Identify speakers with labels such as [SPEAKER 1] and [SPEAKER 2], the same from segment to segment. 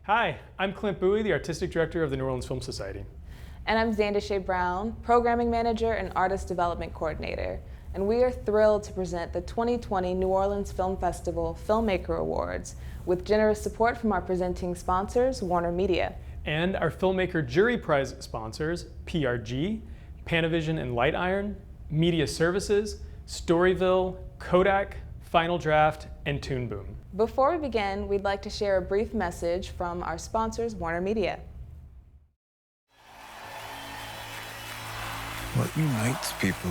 [SPEAKER 1] Hi, I'm Clint Bowie, the Artistic Director of the New Orleans Film Society.
[SPEAKER 2] And I'm Zandashay Brown, Programming Manager and Artist Development Coordinator. And we are thrilled to present the 2020 New Orleans Film Festival Filmmaker Awards with generous support from our presenting sponsors, WarnerMedia.
[SPEAKER 1] And our Filmmaker Jury Prize sponsors, PRG, Panavision and Light Iron, Media Services, Storyville, Kodak, Final Draft, and Toon Boom.
[SPEAKER 2] Before we begin, we'd like to share a brief message from our sponsors, WarnerMedia.
[SPEAKER 3] What unites people?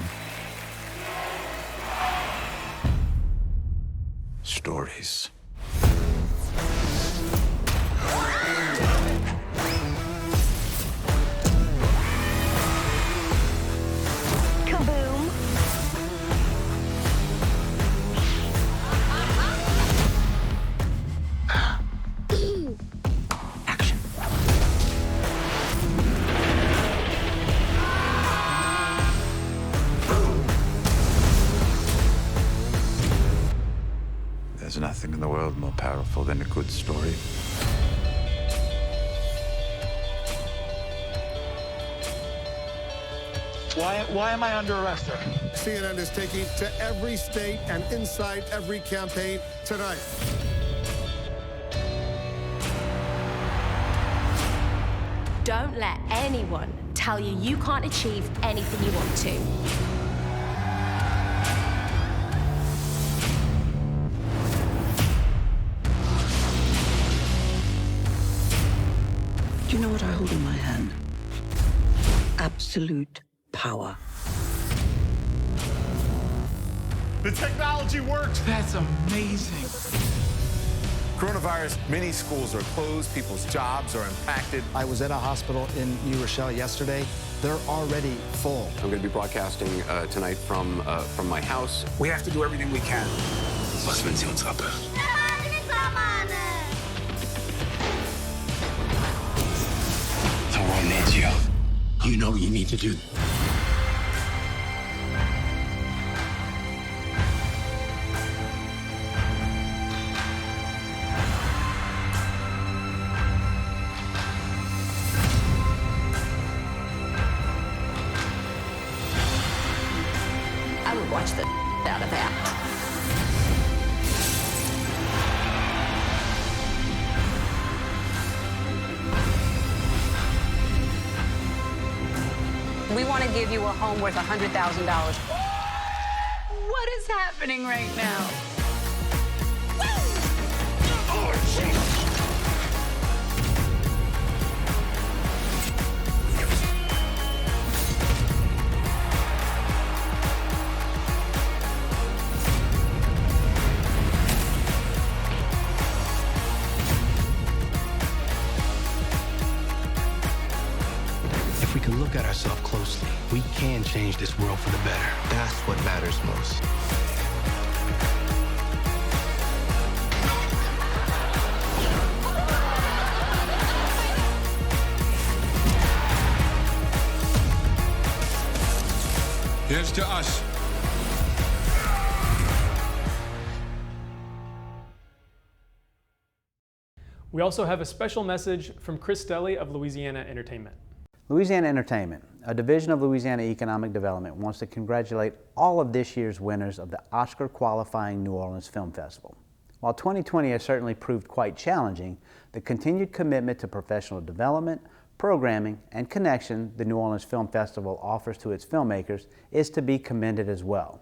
[SPEAKER 3] Stories. There's nothing in the world more powerful than a good story.
[SPEAKER 4] Why am I under arrest, sir?
[SPEAKER 5] CNN is taking to every state and inside every campaign tonight.
[SPEAKER 6] Don't let anyone tell you you can't achieve anything you want to.
[SPEAKER 7] Do you know what I hold in my hand? Absolute power.
[SPEAKER 4] The technology works.
[SPEAKER 8] That's amazing.
[SPEAKER 9] Coronavirus, many schools are closed, people's jobs are impacted.
[SPEAKER 10] I was at a hospital in New Rochelle yesterday. They're already full.
[SPEAKER 11] I'm going to be broadcasting tonight from my house.
[SPEAKER 3] We have to do everything we can.
[SPEAKER 8] Was wenn sie uns abhören?
[SPEAKER 3] The world needs you. You know what you need to do.
[SPEAKER 6] I would watch the out of that.
[SPEAKER 12] We want to give you a home worth $100,000.
[SPEAKER 13] What is happening right now?
[SPEAKER 3] Oh, jeez.
[SPEAKER 8] If we can look at ourselves closely, we can change this world for the better. That's what matters most.
[SPEAKER 3] Here's to us.
[SPEAKER 1] We also have a special message from Chris Stelly of Louisiana Entertainment.
[SPEAKER 14] Louisiana Entertainment, a division of Louisiana Economic Development, wants to congratulate all of this year's winners of the Oscar-qualifying New Orleans Film Festival. While 2020 has certainly proved quite challenging, the continued commitment to professional development, programming, and connection the New Orleans Film Festival offers to its filmmakers is to be commended as well.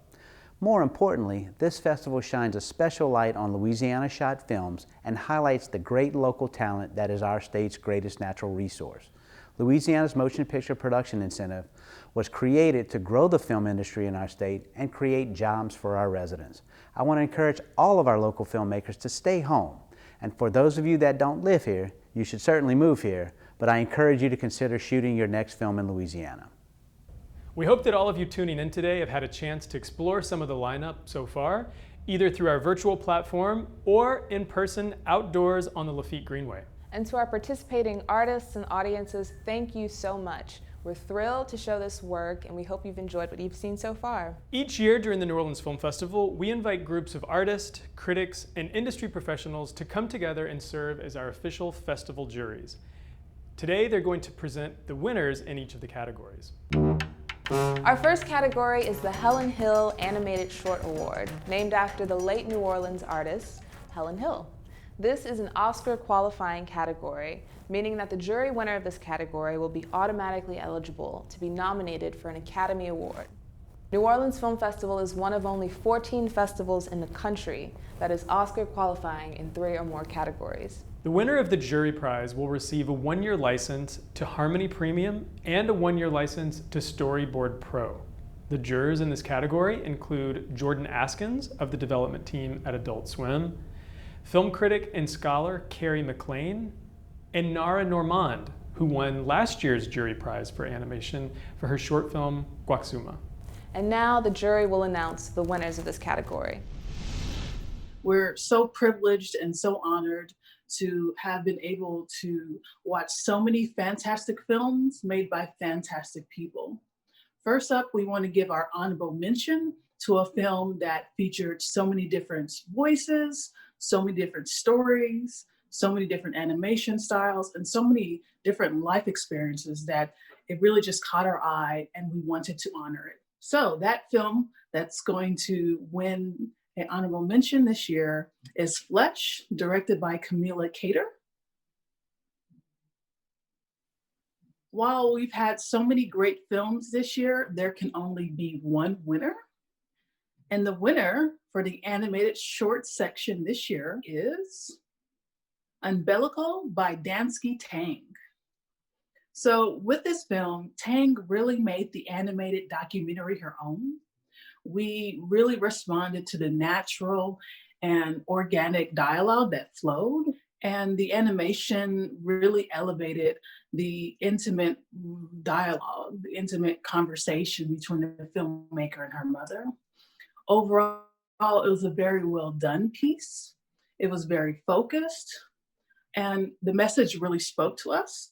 [SPEAKER 14] More importantly, this festival shines a special light on Louisiana-shot films and highlights the great local talent that is our state's greatest natural resource. Louisiana's Motion Picture Production Incentive was created to grow the film industry in our state and create jobs for our residents. I want to encourage all of our local filmmakers to stay home. And for those of you that don't live here, you should certainly move here, but I encourage you to consider shooting your next film in Louisiana.
[SPEAKER 1] We hope that all of you tuning in today have had a chance to explore some of the lineup so far, either through our virtual platform or in person outdoors on the Lafitte Greenway.
[SPEAKER 2] And to our participating artists and audiences, thank you so much. We're thrilled to show this work, and we hope you've enjoyed what you've seen so far.
[SPEAKER 1] Each year during the New Orleans Film Festival, we invite groups of artists, critics, and industry professionals to come together and serve as our official festival juries. Today, they're going to present the winners in each of the categories.
[SPEAKER 2] Our first category is the Helen Hill Animated Short Award, named after the late New Orleans artist, Helen Hill. This is an Oscar qualifying category, meaning that the jury winner of this category will be automatically eligible to be nominated for an Academy Award. New Orleans Film Festival is one of only 14 festivals in the country that is Oscar qualifying in 3 or more categories.
[SPEAKER 1] The winner of the jury prize will receive a 1-year license to Harmony Premium and a 1-year license to Storyboard Pro. The jurors in this category include Jordan Askins of the development team at Adult Swim, film critic and scholar Carrie McLean, and Nara Normand, who won last year's jury prize for animation for her short film, Guaxuma.
[SPEAKER 2] And now the jury will announce the winners of this category.
[SPEAKER 15] We're so privileged and so honored to have been able to watch so many fantastic films made by fantastic people. First up, we want to give our honorable mention to a film that featured so many different voices, so many different stories, so many different animation styles, and so many different life experiences that it really just caught our eye and we wanted to honor it. So that film that's going to win an honorable mention this year is Fletch, directed by Camila Cater. While we've had so many great films this year, there can only be one winner. And the winner for the animated short section this year is Umbilical by Dansky Tang. So with this film, Tang really made the animated documentary her own. We really responded to the natural and organic dialogue that flowed, and the animation really elevated the intimate dialogue, the intimate conversation between the filmmaker and her mother. Overall, it was a very well done piece. It was very focused, and the message really spoke to us.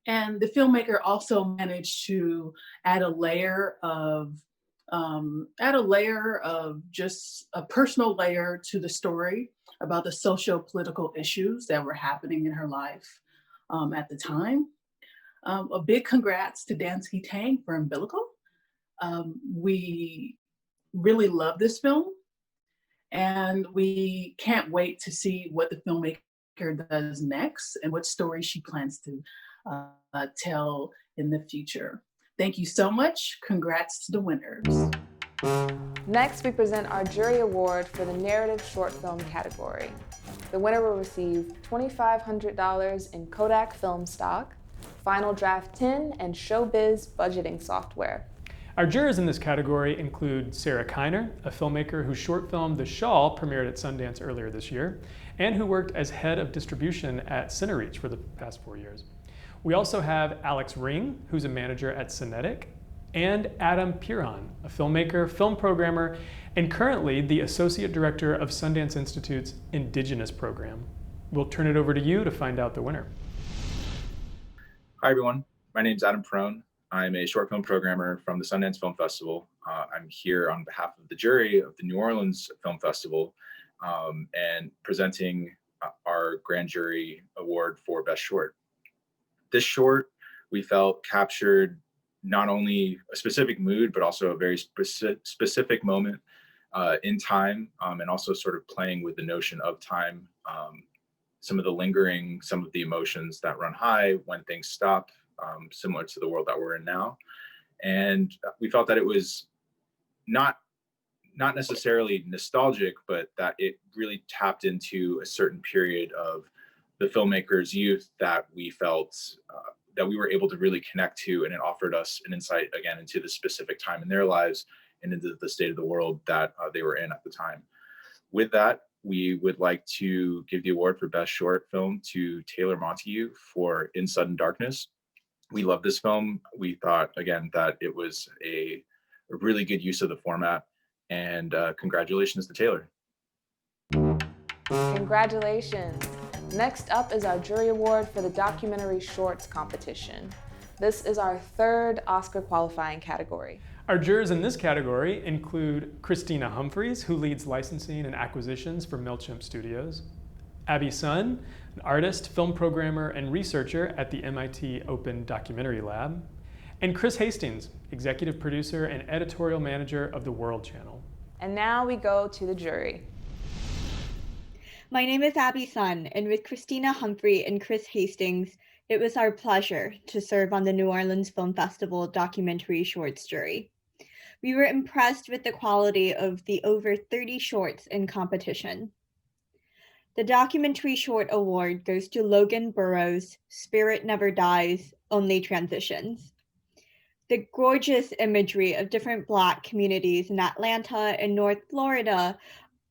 [SPEAKER 15] And the filmmaker also managed to add a layer of just a personal layer to the story about the socio-political issues that were happening in her life at the time. A big congrats to Dansky Tang for Umbilical. We really love this film, and we can't wait to see what the filmmaker does next and what story she plans to tell in the future. Thank you so much. Congrats to the winners.
[SPEAKER 2] Next, we present our jury award for the narrative short film category. The winner will receive $2,500 in Kodak film stock, Final Draft 10, and Showbiz budgeting software.
[SPEAKER 1] Our jurors in this category include Sarah Kiner, a filmmaker whose short film The Shawl premiered at Sundance earlier this year, and who worked as head of distribution at Cinereach for the past 4 years. We also have Alex Ring, who's a manager at Cinetic, and Adam Piron, a filmmaker, film programmer, and currently the Associate Director of Sundance Institute's Indigenous Program. We'll turn it over to you to find out the winner.
[SPEAKER 16] Hi everyone, my name is Adam Piron. I'm a short film programmer from the Sundance Film Festival. I'm here on behalf of the jury of the New Orleans Film Festival and presenting our grand jury award for Best Short. This short we felt captured not only a specific mood, but also a very specific moment in time, and also sort of playing with the notion of time, some of the emotions that run high when things stop, similar to the world that we're in now. And we felt that it was not necessarily nostalgic, but that it really tapped into a certain period of the filmmakers' youth that we felt that we were able to really connect to, and it offered us an insight again into the specific time in their lives and into the state of the world that they were in at the time. With that, we would like to give the award for Best Short Film to Taylor Montague for In Sudden Darkness. We love this film. We thought, again, that it was a really good use of the format, and congratulations to Taylor.
[SPEAKER 2] Congratulations. Next up is our jury award for the documentary shorts competition. This is our third Oscar qualifying category.
[SPEAKER 1] Our jurors in this category include Christina Humphreys, who leads licensing and acquisitions for MailChimp Studios, Abby Sun, an artist, film programmer, and researcher at the MIT Open Documentary Lab, and Chris Hastings, executive producer and editorial manager of the World Channel.
[SPEAKER 2] And now we go to the jury.
[SPEAKER 17] My name is Abby Sun, and with Christina Humphrey and Chris Hastings, it was our pleasure to serve on the New Orleans Film Festival documentary shorts jury. We were impressed with the quality of the over 30 shorts in competition. The documentary short award goes to Logan Burrows' Spirit Never Dies, Only Transitions. The gorgeous imagery of different Black communities in Atlanta and North Florida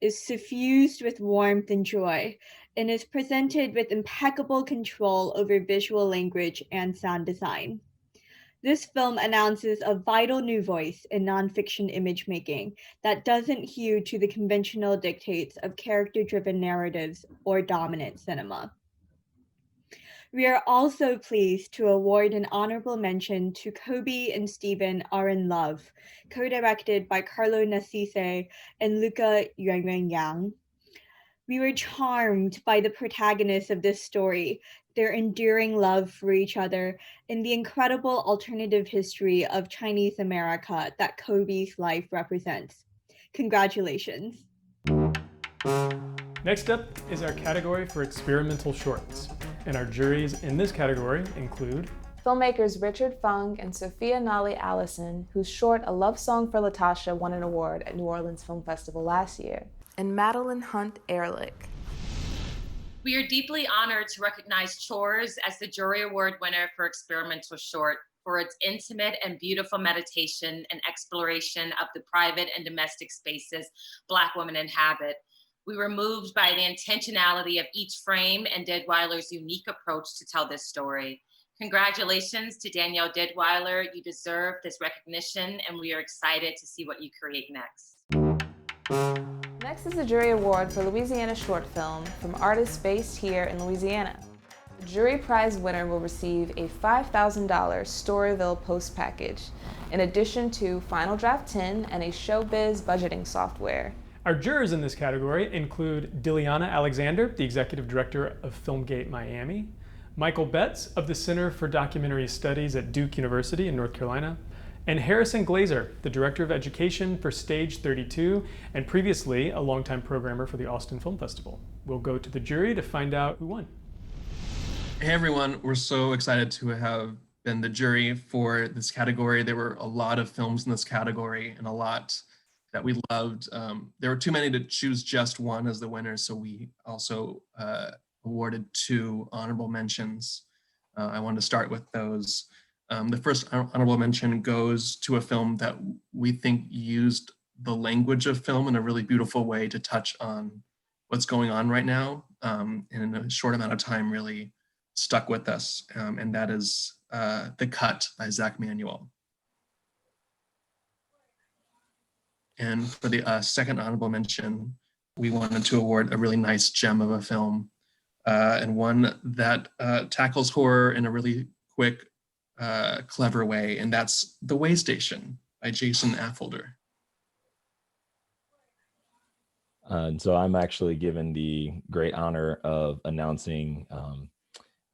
[SPEAKER 17] is suffused with warmth and joy, and is presented with impeccable control over visual language and sound design. This film announces a vital new voice in nonfiction image making that doesn't hew to the conventional dictates of character-driven narratives or dominant cinema. We are also pleased to award an honorable mention to Kobe and Stephen Are in Love, co-directed by Carlo Nassise and Luca Yang. We were charmed by the protagonists of this story, their enduring love for each other, and the incredible alternative history of Chinese America that Kobe's life represents. Congratulations.
[SPEAKER 1] Next up is our category for experimental shorts. And our juries in this category include
[SPEAKER 2] filmmakers Richard Fung and Sophia Nali Allison, whose short A Love Song for Latasha won an award at New Orleans Film Festival last year, and Madeline Hunt Ehrlich.
[SPEAKER 18] We are deeply honored to recognize Chores as the jury award winner for experimental short for its intimate and beautiful meditation and exploration of the private and domestic spaces Black women inhabit. We were moved by the intentionality of each frame and Deadweiler's unique approach to tell this story. Congratulations to Danielle Deadweiler. You deserve this recognition, and we are excited to see what you create next.
[SPEAKER 2] Next is the jury award for Louisiana short film from artists based here in Louisiana. The jury prize winner will receive a $5,000 Storyville post package, in addition to Final Draft 10 and a Showbiz budgeting software.
[SPEAKER 1] Our jurors in this category include Diliana Alexander, the executive director of Filmgate Miami, Michael Betts of the Center for Documentary Studies at Duke University in North Carolina, and Harrison Glazer, the director of education for Stage 32 and previously a longtime programmer for the Austin Film Festival. We'll go to the jury to find out who won.
[SPEAKER 19] Hey everyone, we're so excited to have been the jury for this category. There were a lot of films in this category and a lot that we loved. There were too many to choose just one as the winner, so we also awarded 2 honorable mentions. I wanted to start with those. The first honorable mention goes to a film that we think used the language of film in a really beautiful way to touch on what's going on right now, and in a short amount of time really stuck with us, and that is The Cut by Zach Manuel. And for the second honorable mention, we wanted to award a really nice gem of a film, and one that tackles horror in a really quick, clever way, and that's The Way Station by Jason Affolter.
[SPEAKER 20] And so I'm actually given the great honor of announcing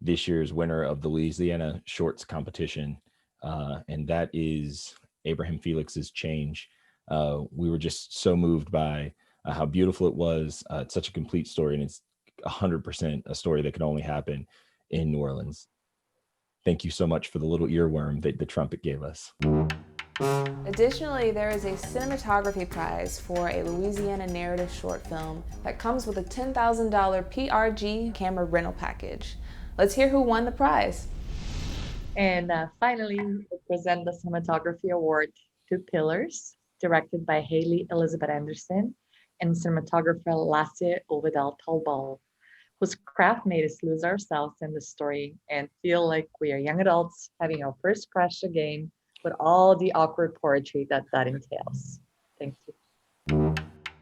[SPEAKER 20] this year's winner of the Louisiana Shorts competition, and that is Abraham Felix's Change. We were just so moved by how beautiful it was. It's such a complete story, and it's 100% a story that could only happen in New Orleans. Thank you so much for the little earworm that the trumpet gave us.
[SPEAKER 2] Additionally, there is a cinematography prize for a Louisiana narrative short film that comes with a $10,000 PRG camera rental package. Let's hear who won the prize.
[SPEAKER 21] And finally, we present the cinematography award to Pillars, directed by Haley Elizabeth Anderson and cinematographer Lassie Ovidal Talbal, whose craft made us lose ourselves in the story and feel like we are young adults having our first crush again, with all the awkward poetry that entails. Thank you.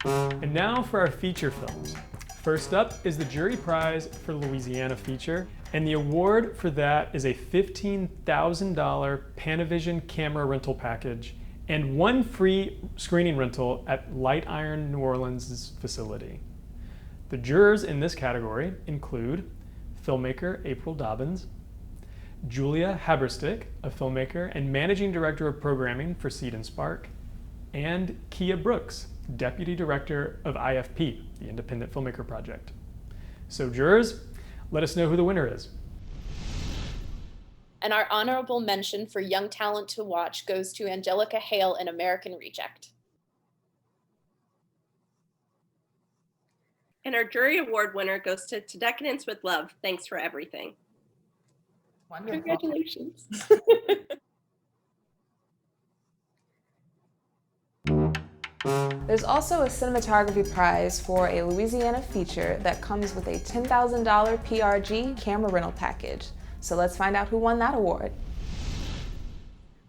[SPEAKER 1] And now for our feature films. First up is the jury prize for Louisiana feature, and the award for that is a $15,000 Panavision camera rental package and one free screening rental at Light Iron New Orleans' facility. The jurors in this category include filmmaker April Dobbins, Julia Haberstick, a filmmaker and managing director of programming for Seed and Spark, and Kia Brooks, deputy director of IFP, the Independent Filmmaker Project. So jurors, let us know who the winner is.
[SPEAKER 22] And our honorable mention for Young Talent to Watch goes to Angelica Hale in American Reject.
[SPEAKER 23] And our jury award winner goes to Decadence with Love. Thanks for everything.
[SPEAKER 2] Wonderful.
[SPEAKER 23] Congratulations.
[SPEAKER 2] There's also a cinematography prize for a Louisiana feature that comes with a $10,000 PRG camera rental package. So let's find out who won that award.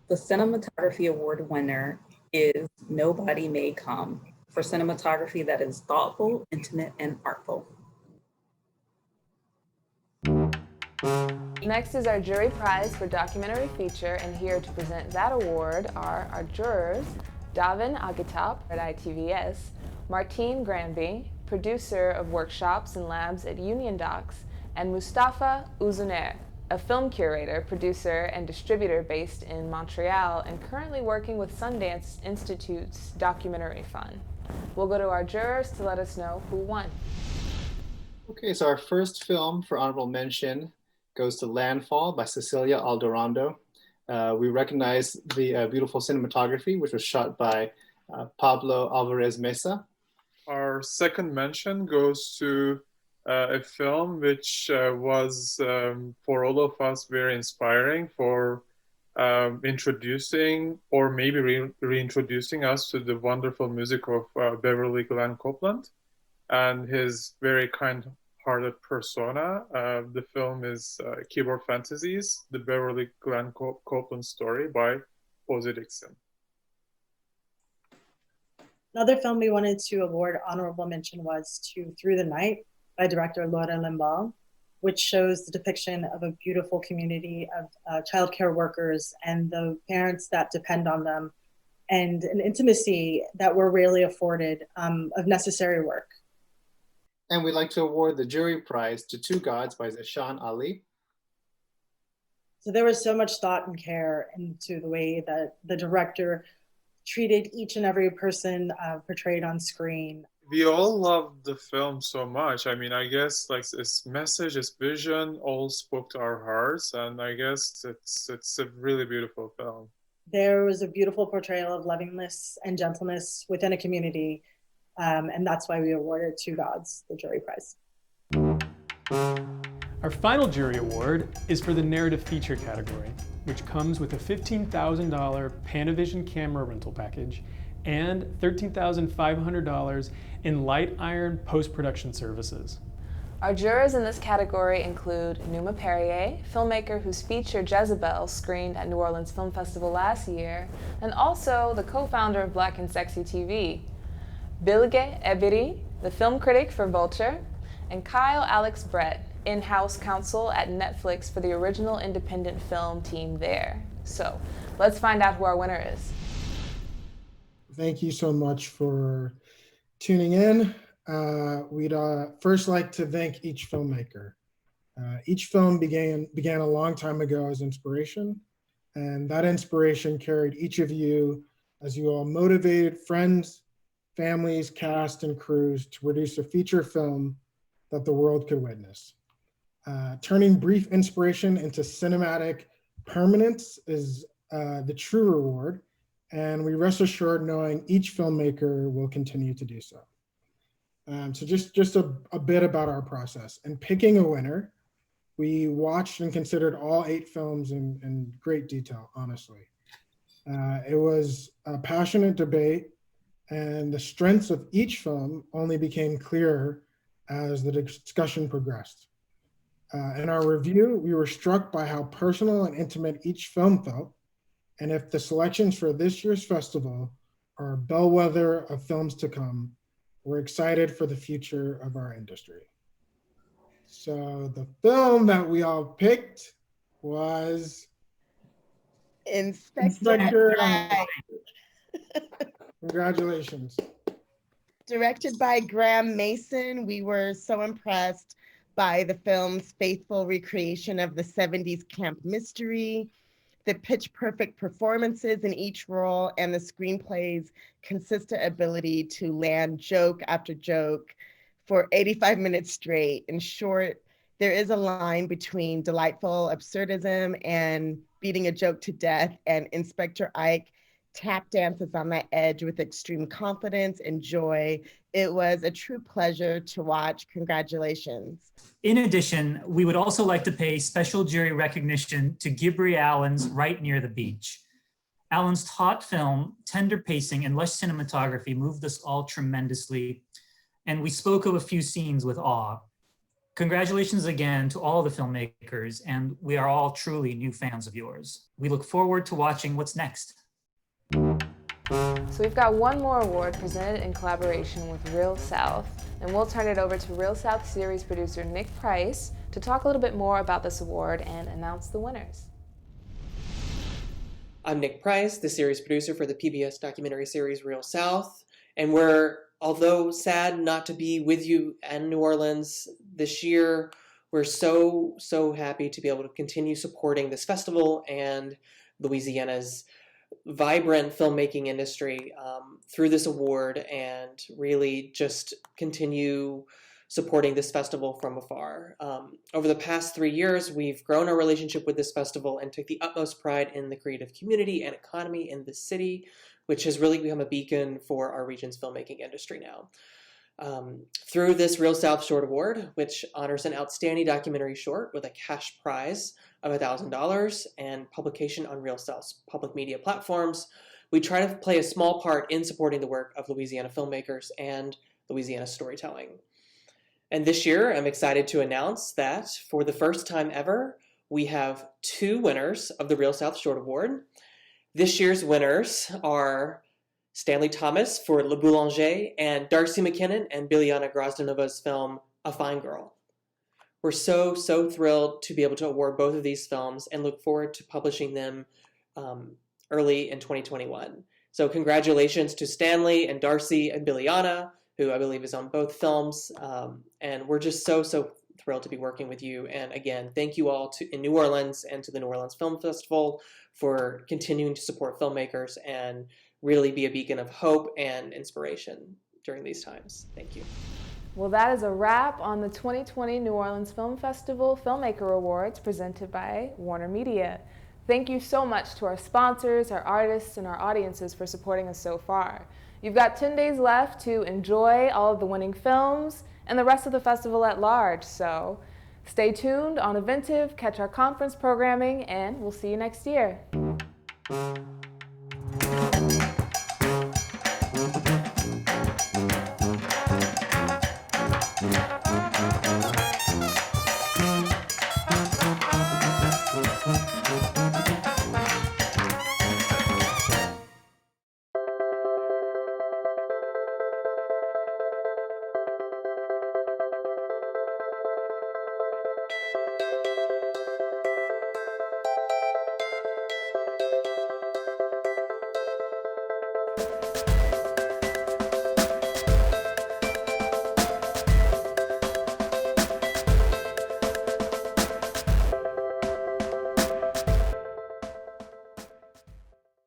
[SPEAKER 24] The cinematography award winner is Nobody May Come for cinematography that is thoughtful, intimate, and artful.
[SPEAKER 2] Next is our jury prize for documentary feature, and here to present that award are our jurors, Davin Agatop at ITVS, Martine Granby, producer of workshops and labs at Union Docs, and Mustafa Uzuner, a film curator, producer, and distributor based in Montreal and currently working with Sundance Institute's Documentary Fund. We'll go to our jurors to let us know who won.
[SPEAKER 10] Okay, so our first film for honorable mention goes to Landfall by Cecilia Aldorondo. We recognize the beautiful cinematography, which was shot by Pablo Alvarez Mesa.
[SPEAKER 25] Our second mention goes to a film which was for all of us very inspiring for introducing or maybe reintroducing us to the wonderful music of Beverly Glenn Copeland and his very kind-hearted persona. The film is Keyboard Fantasies, the Beverly Glenn Copeland story by Posey Dixon.
[SPEAKER 26] Another film we wanted to award honorable mention was to Through the Night by director Laura Limbal, which shows the depiction of a beautiful community of childcare workers and the parents that depend on them, and an intimacy that we're rarely afforded of necessary work.
[SPEAKER 10] And we'd like to award the jury prize to Two Gods by Zeshan Ali.
[SPEAKER 26] So there was so much thought and care into the way that the director treated each and every person portrayed on screen.
[SPEAKER 25] We all loved the film so much. I mean, I guess like its message, its vision all spoke to our hearts, and I guess it's a really beautiful film.
[SPEAKER 26] There was a beautiful portrayal of lovingness and gentleness within a community, and that's why we awarded Two Gods the jury prize.
[SPEAKER 1] Our final jury award is for the narrative feature category, which comes with a $15,000 Panavision camera rental package and $13,500 in Light Iron post-production services.
[SPEAKER 2] Our jurors in this category include Numa Perrier, filmmaker whose feature Jezebel screened at New Orleans Film Festival last year, and also the co-founder of Black and Sexy TV, Bilge Ebiri, the film critic for Vulture, and Kyle Alex Brett, in-house counsel at Netflix for the original independent film team there. So let's find out who our winner is.
[SPEAKER 27] Thank you so much for tuning in. We'd first like to thank each filmmaker. Each film began a long time ago as inspiration, and that inspiration carried each of you as you all motivated friends, families, cast, and crews to produce a feature film that the world could witness. Turning brief inspiration into cinematic permanence is the true reward, and we rest assured knowing each filmmaker will continue to do so. So just a bit about our process. In picking a winner, we watched and considered all 8 films in great detail, honestly. It was a passionate debate, and the strengths of each film only became clearer as the discussion progressed. In our review, we were struck by how personal and intimate each film felt, and if the selections for this year's festival are a bellwether of films to come, we're excited for the future of our industry. So the film that we all picked was
[SPEAKER 4] Inspector Eye.
[SPEAKER 27] Congratulations.
[SPEAKER 4] Directed by Graham Mason, we were so impressed by the film's faithful recreation of the 70s camp mystery, the pitch-perfect performances in each role, and the screenplay's consistent ability to land joke after joke for 85 minutes straight. In short, there is a line between delightful absurdism and beating a joke to death, and Inspector Ike tap dances on that edge with extreme confidence and joy. It was a true pleasure to watch. Congratulations.
[SPEAKER 5] In addition, we would also like to pay special jury recognition to Gibri Allen's Right Near the Beach. Allen's taut film, tender pacing, and lush cinematography moved us all tremendously, and we spoke of a few scenes with awe. Congratulations again to all the filmmakers, and we are all truly new fans of yours. We look forward to watching what's next.
[SPEAKER 2] So we've got one more award presented in collaboration with Real South, and we'll turn it over to Real South series producer Nick Price to talk a little bit more about this award and announce the winners.
[SPEAKER 6] I'm Nick Price, the series producer for the PBS documentary series Real South, and we're, although sad not to be with you in New Orleans this year, we're so happy to be able to continue supporting this festival and Louisiana's vibrant filmmaking industry through this award, and really just continue supporting this festival from afar. Over the past 3 years, we've grown our relationship with this festival and took the utmost pride in the creative community and economy in the city, which has really become a beacon for our region's filmmaking industry now. Through this Real South Short Award, which honors an outstanding documentary short with a cash prize of $1,000 and publication on Real South's public media platforms, we try to play a small part in supporting the work of Louisiana filmmakers and Louisiana storytelling. And this year, I'm excited to announce that for the first time ever, we have 2 winners of the Real South Short Award. This year's winners are Stanley Thomas for Le Boulanger and Darcy McKinnon and Biljana Grozdanova's film A Fine Girl. We're so thrilled to be able to award both of these films and look forward to publishing them early in 2021. So congratulations to Stanley and Darcy and Biljana, who I believe is on both films. And we're just so thrilled to be working with you. And again, thank you all in New Orleans and to the New Orleans Film Festival for continuing to support filmmakers and really be a beacon of hope and inspiration during these times. Thank you.
[SPEAKER 2] Well, that is a wrap on the 2020 New Orleans Film Festival Filmmaker Awards presented by WarnerMedia. Thank you so much to our sponsors, our artists, and our audiences for supporting us so far. You've got 10 days left to enjoy all of the winning films and the rest of the festival at large, so stay tuned on Eventive, catch our conference programming, and we'll see you next year.